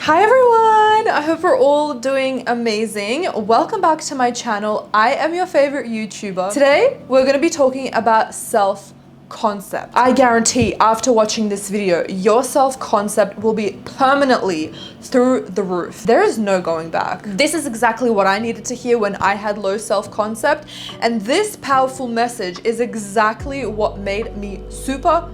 Hi everyone! I hope we're all doing amazing. Welcome back to my channel. I am your favorite YouTuber. Today, we're going to be talking about self-concept. I guarantee after watching this video, your self-concept will be permanently through the roof. There is no going back. This is exactly what I needed to hear when I had low self-concept, and this powerful message is exactly what made me super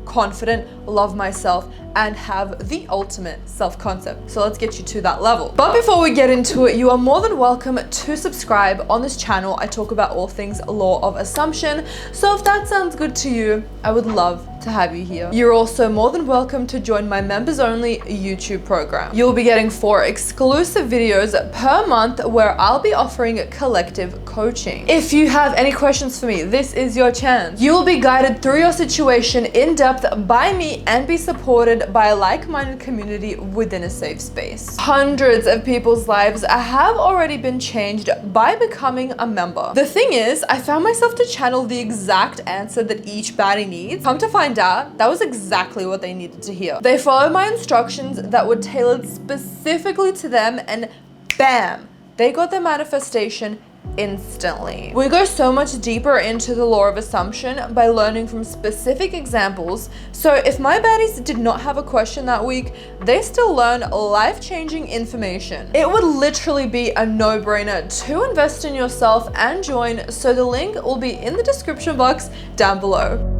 confident, love myself, and have the ultimate self-concept. So let's get you to that level. But before we get into it, you are more than welcome to subscribe. On this channel, I talk about all things law of assumption. So if that sounds good to you, I would love to have you here. You're also more than welcome to join my members only YouTube program. You'll be getting 4 exclusive videos per month where I'll be offering collective coaching. If you have any questions for me, this is your chance. You will be guided through your situation in depth by me and be supported by a like-minded community within a safe space. Hundreds of people's lives have already been changed by becoming a member. The thing is, I found myself to channel the exact answer that each baddie needs. Come to find out, that was exactly what they needed to hear. They followed my instructions that were tailored specifically to them, and bam, they got their manifestation instantly. We go so much deeper into the law of assumption by learning from specific examples. So if my baddies did not have a question that week, they still learn life-changing information. It would literally be a no-brainer to invest in yourself and join, so the link will be in the description box down below.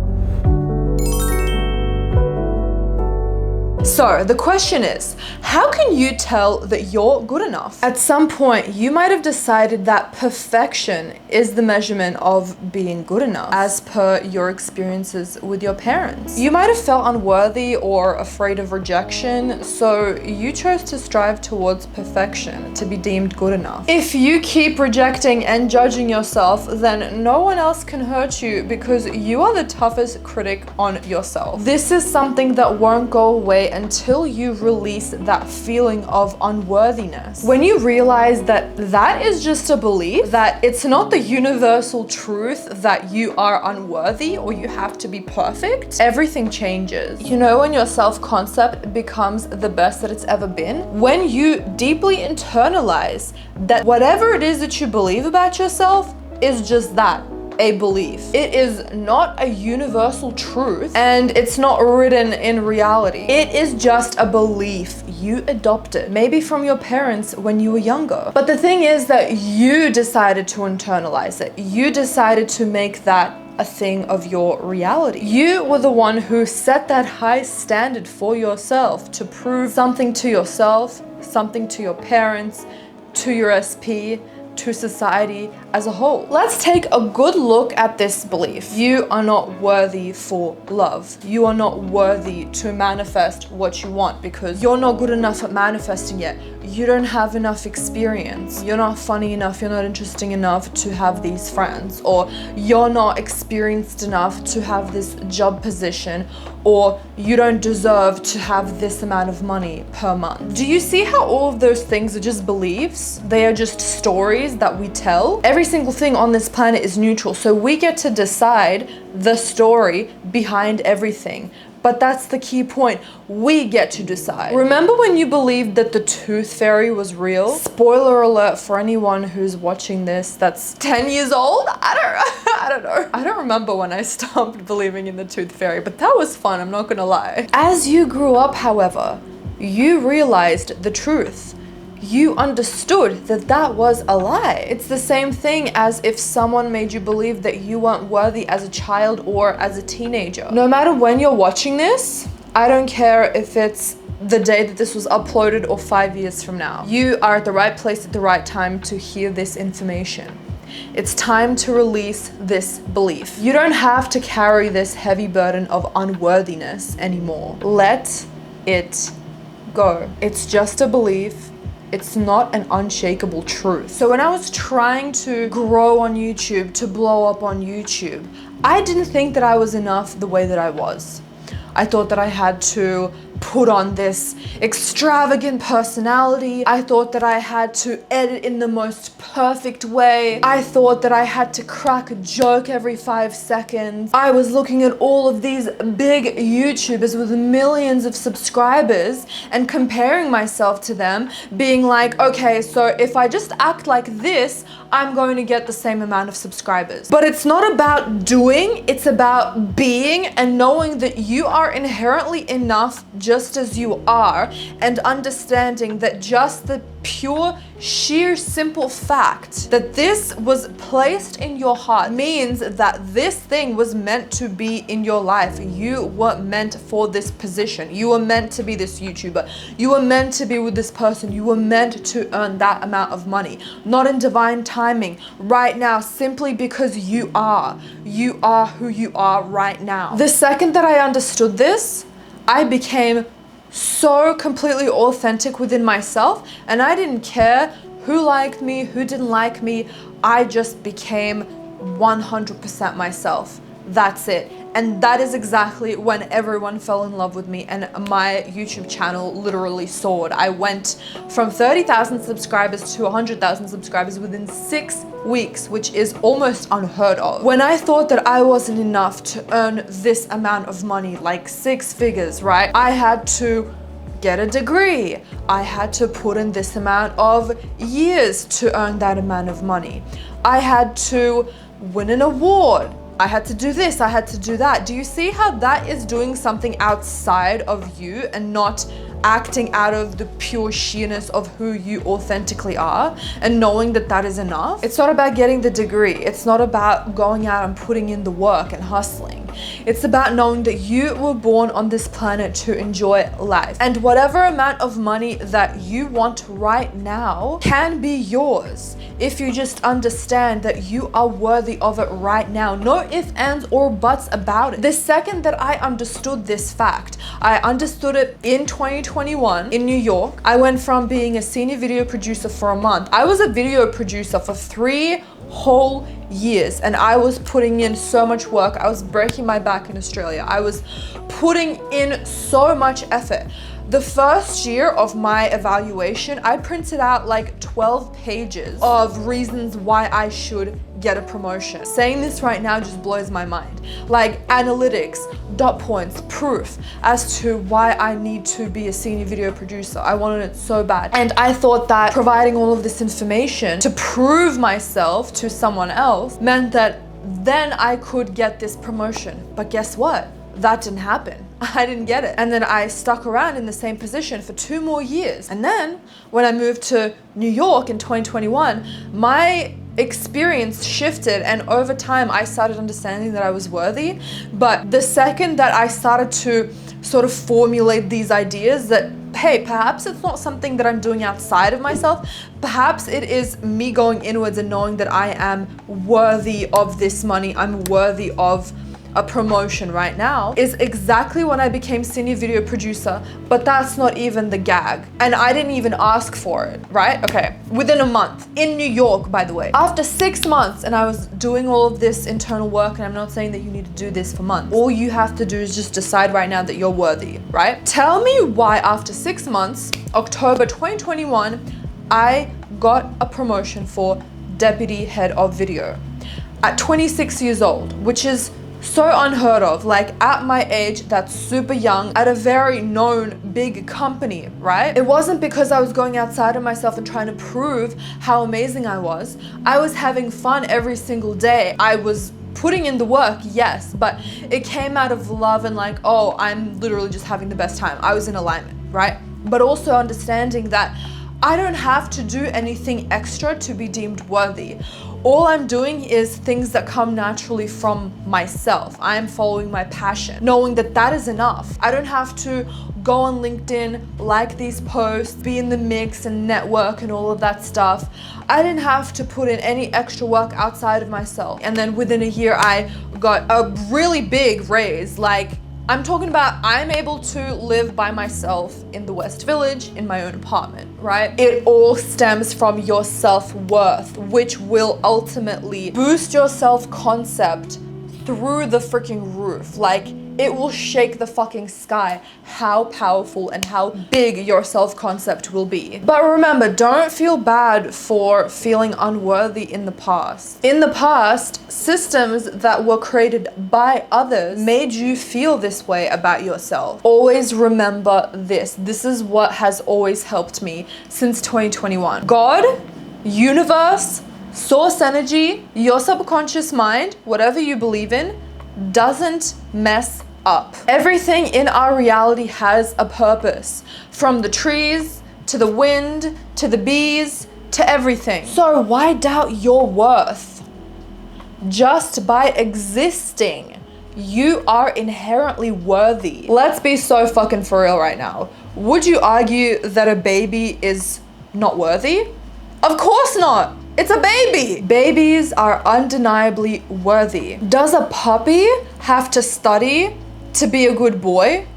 So the question is, how can you tell that you're good enough? At some point, you might have decided that perfection is the measurement of being good enough, as per your experiences with your parents. You might have felt unworthy or afraid of rejection, so you chose to strive towards perfection to be deemed good enough. If you keep rejecting and judging yourself, then no one else can hurt you because you are the toughest critic on yourself. This is something that won't go away until you release that feeling of unworthiness. When you realize that that is just a belief, that it's not the universal truth that you are unworthy or you have to be perfect, everything changes. You know when your self-concept becomes the best that it's ever been? When you deeply internalize that whatever it is that you believe about yourself is just that, a belief. It is not a universal truth and it's not written in reality. It is just a belief you adopted, maybe from your parents when you were younger. But the thing is that you decided to internalize it. You decided to make that a thing of your reality. You were the one who set that high standard for yourself to prove something to yourself, something to your parents, to your SP, to society as a whole. Let's take a good look at this belief. You are not worthy for love. You are not worthy to manifest what you want because you're not good enough at manifesting yet. You don't have enough experience. You're not funny enough. You're not interesting enough to have these friends, or you're not experienced enough to have this job position, or you don't deserve to have this amount of money per month. Do you see how all of those things are just beliefs? They are just stories that we tell. Every single thing on this planet is neutral, so we get to decide the story behind everything. But that's the key point. We get to decide. Remember when you believed that the tooth fairy was real? Spoiler alert for anyone who's watching this that's 10 years old. I don't know. I don't remember when I stopped believing in the tooth fairy, but that was fun, I'm not gonna lie. As you grew up, however, you realized the truth. You understood that that was a lie. It's the same thing as if someone made you believe that you weren't worthy as a child or as a teenager. No matter when you're watching this, I don't care if it's the day that this was uploaded or 5 years from now. You are at the right place at the right time to hear this information. It's time to release this belief. You don't have to carry this heavy burden of unworthiness anymore. Let it go. It's just a belief. It's not an unshakable truth. So when I was trying to grow on YouTube, to blow up on YouTube, I didn't think that I was enough the way that I was. I thought that I had to put on this extravagant personality. I thought that I had to edit in the most perfect way. I thought that I had to crack a joke every 5 seconds. I was looking at all of these big YouTubers with millions of subscribers and comparing myself to them, being like, okay, so if I just act like this, I'm going to get the same amount of subscribers. But it's not about doing, it's about being and knowing that you are inherently enough just as you are, and understanding that just the pure, sheer, simple fact that this was placed in your heart means that this thing was meant to be in your life. You were meant for this position. You were meant to be this YouTuber. You were meant to be with this person. You were meant to earn that amount of money. Not in divine timing, right now, simply because you are. You are who you are right now. The second that I understood this, I became so completely authentic within myself, and I didn't care who liked me, who didn't like me. I just became 100% myself. That's it. And that is exactly when everyone fell in love with me and my YouTube channel literally soared. I went from 30,000 subscribers to 100,000 subscribers within 6 weeks, which is almost unheard of. When I thought that I wasn't enough to earn this amount of money, like 6 figures, right? I had to get a degree. I had to put in this amount of years to earn that amount of money. I had to win an award. I had to do this, I had to do that. Do you see how that is doing something outside of you and not acting out of the pure sheerness of who you authentically are, and knowing that that is enough? It's not about getting the degree. It's not about going out and putting in the work and hustling. It's about knowing that you were born on this planet to enjoy life. And whatever amount of money that you want right now can be yours if you just understand that you are worthy of it right now. No ifs, ands, or buts about it. The second that I understood this fact, I understood it in 2021 in New York. I went from being a senior video producer for a month. I was a video producer for 3 whole years, and I was putting in so much work. I was breaking my back in Australia. I was putting in so much effort. The first year of my evaluation, I printed out like 12 pages of reasons why I should get a promotion. Saying this right now just blows my mind. Like analytics, dot points, proof as to why I need to be a senior video producer. I wanted it so bad. And I thought that providing all of this information to prove myself to someone else meant that then I could get this promotion. But guess what? That didn't happen. I didn't get it. And then I stuck around in the same position for 2 more years. And then when I moved to New York in 2021, my experience shifted, and over time I started understanding that I was worthy. But the second that I started to sort of formulate these ideas that, hey, perhaps it's not something that I'm doing outside of myself, perhaps it is me going inwards and knowing that I am worthy of this money, I'm worthy of a promotion right now, is exactly when I became senior video producer. But that's not even the gag, and I didn't even ask for it, right? Okay, within a month in New York, by the way, after 6 months, and I was doing all of this internal work, and I'm not saying that you need to do this for months. All you have to do is just decide right now that you're worthy, right? Tell me why after 6 months, October 2021, I got a promotion for deputy head of video at 26 years old, which is so unheard of. Like, at my age, that's super young, at a very known big company, right? It wasn't because I was going outside of myself and trying to prove how amazing I was. I was having fun every single day. I was putting in the work, yes, but it came out of love and like, oh, I'm literally just having the best time. I was in alignment, right? But also understanding that I don't have to do anything extra to be deemed worthy. All I'm doing is things that come naturally from myself. I am following my passion, knowing that that is enough. I don't have to go on LinkedIn, like these posts, be in the mix and network and all of that stuff. I didn't have to put in any extra work outside of myself. And then within a year, I got a really big raise. Like, I'm talking about I'm able to live by myself in the West Village in my own apartment, right? It all stems from your self-worth, which will ultimately boost your self-concept through the freaking roof. Like, it will shake the fucking sky how powerful and how big your self-concept will be. But remember, don't feel bad for feeling unworthy in the past. In the past, systems that were created by others made you feel this way about yourself. Always remember this. This is what has always helped me since 2021. God, universe, source energy, your subconscious mind, whatever you believe in, doesn't mess up. Everything in our reality has a purpose, from the trees to the wind to the bees to everything. So why doubt your worth? Just by existing, you are inherently worthy. Let's be so fucking for real right now. Would you argue that a baby is not worthy? Of course not. It's a baby. Babies are undeniably worthy. Does a puppy have to study to be a good boy?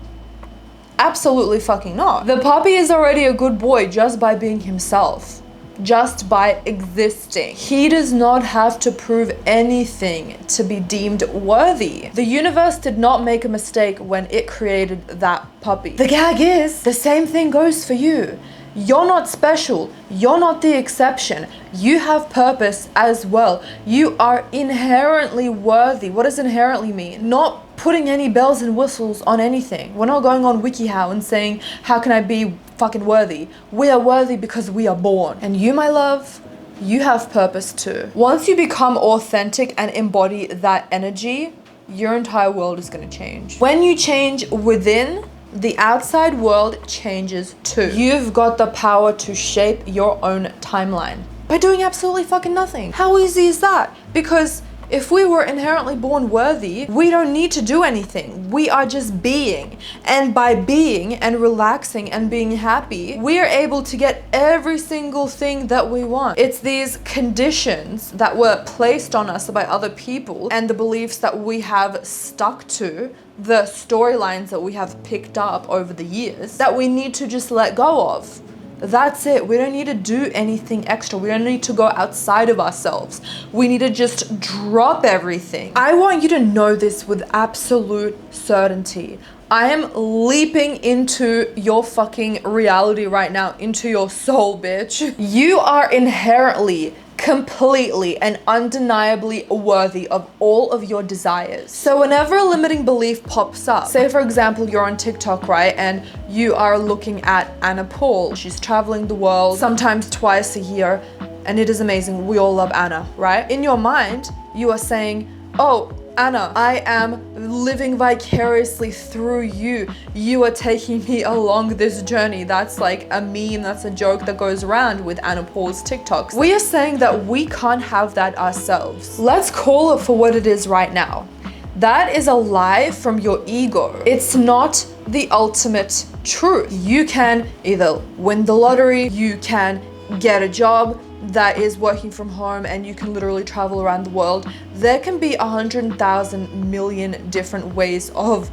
Absolutely fucking not. The puppy is already a good boy just by being himself, just by existing. He does not have to prove anything to be deemed worthy. The universe did not make a mistake when it created that puppy. The gag is, the same thing goes for you. You're not special. You're not the exception. You have purpose as well. You are inherently worthy. What does inherently mean? Not putting any bells and whistles on anything. We're not going on WikiHow and saying, how can I be fucking worthy? We are worthy because we are born. And you, my love, you have purpose too. Once you become authentic and embody that energy, your entire world is going to change. When you change within, the outside world changes too. You've got the power to shape your own timeline by doing absolutely fucking nothing. How easy is that? Because if we were inherently born worthy, we don't need to do anything. We are just being. And by being and relaxing and being happy, we are able to get every single thing that we want. It's these conditions that were placed on us by other people and the beliefs that we have stuck to, the storylines that we have picked up over the years, that we need to just let go of. That's it. We don't need to do anything extra. We don't need to go outside of ourselves. We need to just drop everything. I want you to know this with absolute certainty. I am leaping into your fucking reality right now, into your soul, bitch. You are inherently, completely and undeniably worthy of all of your desires. So whenever a limiting belief pops up, say for example, you're on TikTok, right? And you are looking at Anna Paul. She's traveling the world, sometimes twice a year, and it is amazing. We all love Anna, right? In your mind, you are saying, oh, Anna, I am living vicariously through you. You are taking me along this journey. That's like a meme, that's a joke that goes around with Anna Paul's TikToks. We are saying that we can't have that ourselves. Let's call it for what it is right now. That is a lie from your ego. It's not the ultimate truth. You can either win the lottery, you can get a job that is working from home, and you can literally travel around the world. There can be 100,000 million different ways of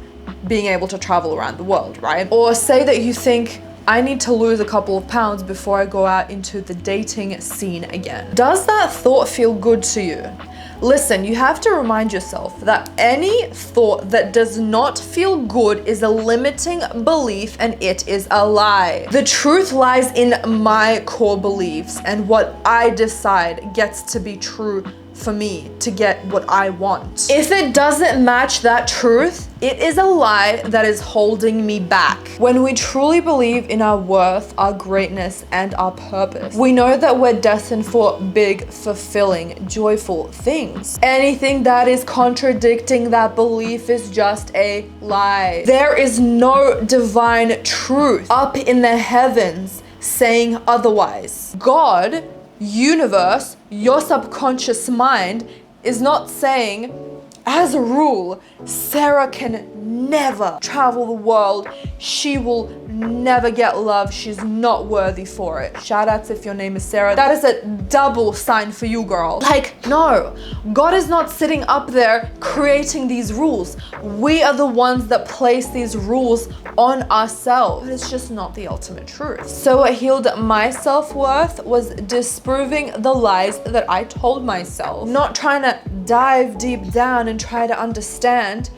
being able to travel around the world, right? Or say that you think, I need to lose a couple of pounds before I go out into the dating scene again. Does that thought feel good to you? Listen, you have to remind yourself that any thought that does not feel good is a limiting belief, and it is a lie. The truth lies in my core beliefs, and what I decide gets to be true for me to get what I want. If it doesn't match that truth, it is a lie that is holding me back. When we truly believe in our worth, our greatness, and our purpose, we know that we're destined for big, fulfilling, joyful things. Anything that is contradicting that belief is just a lie. There is no divine truth up in the heavens saying otherwise. God, universe, your subconscious mind is not saying, as a rule, Sarah can never travel the world. She will never get love. She's not worthy for it. Shout outs if your name is Sarah. That is a double sign for you, girl. Like, no, God is not sitting up there creating these rules. We are the ones that place these rules on ourselves. But it's just not the ultimate truth. So what healed my self-worth was disproving the lies that I told myself. Not trying to dive deep down and try to understand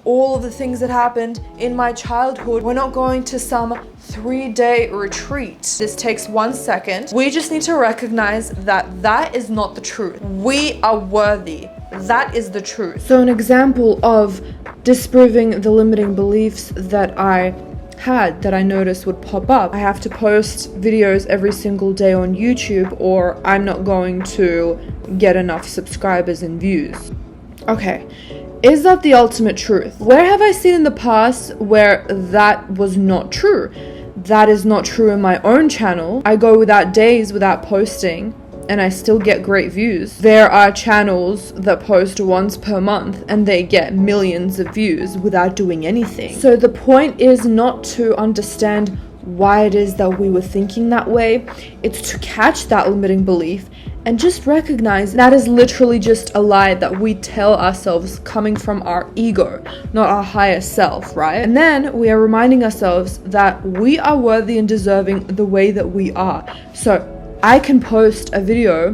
all of the things that happened in my childhood. We're not going to some 3-day retreat. This takes 1 second. We just need to recognize that that is not the truth. We are worthy. That is the truth. So an example of disproving the limiting beliefs that I noticed would pop up. I have to post videos every single day on YouTube, or I'm not going to get enough subscribers and views. Okay, is that the ultimate truth? Where have I seen in the past where that was not true? That is not true in my own channel. I go without days without posting, and I still get great views. There are channels that post once per month and they get millions of views without doing anything. So the point is not to understand why it is that we were thinking that way. It's to catch that limiting belief and just recognize that is literally just a lie that we tell ourselves coming from our ego, not our higher self, right? And then we are reminding ourselves that we are worthy and deserving the way that we are. So I can post a video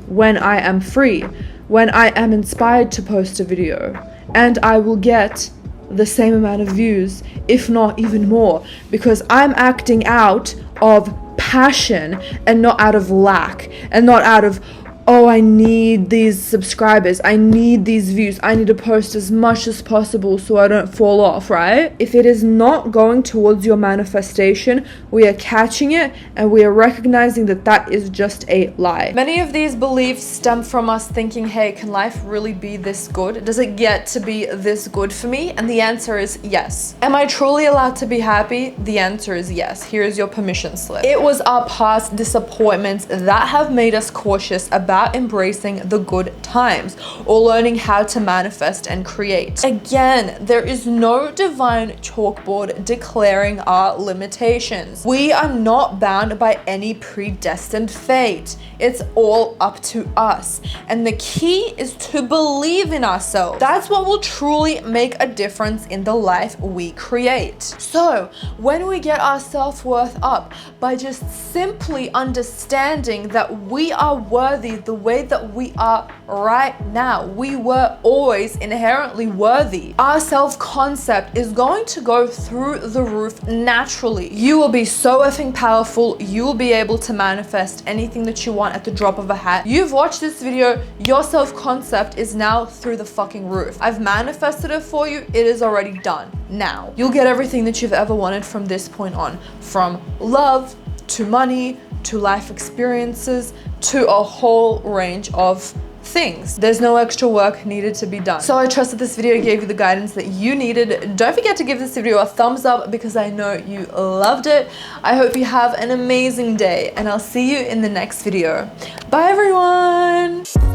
when I am free, when I am inspired to post a video, and I will get the same amount of views, if not even more, because I'm acting out of passion and not out of lack, and not out of, oh, I need these subscribers, I need these views, I need to post as much as possible so I don't fall off, right? If it is not going towards your manifestation, we are catching it and we are recognizing that that is just a lie. Many of these beliefs stem from us thinking, hey, can life really be this good? Does it get to be this good for me? And the answer is yes. Am I truly allowed to be happy? The answer is yes. Here is your permission slip. It was our past disappointments that have made us cautious about embracing the good times or learning how to manifest and create. Again, there is no divine chalkboard declaring our limitations. We are not bound by any predestined fate. It's all up to us. And the key is to believe in ourselves. That's what will truly make a difference in the life we create. So when we get our self-worth up by just simply understanding that we are worthy the way that we are right now, we were always inherently worthy. Our self-concept is going to go through the roof naturally. You will be so effing powerful. You will be able to manifest anything that you want at the drop of a hat. You've watched this video, your self-concept is now through the fucking roof. I've manifested it for you. It is already done. Now, you'll get everything that you've ever wanted from this point on, from love to money to life experiences to a whole range of things. There's no extra work needed to be done. So I trust that this video gave you the guidance that you needed. Don't forget to give this video a thumbs up because I know you loved it. I hope you have an amazing day and I'll see you in the next video. Bye everyone.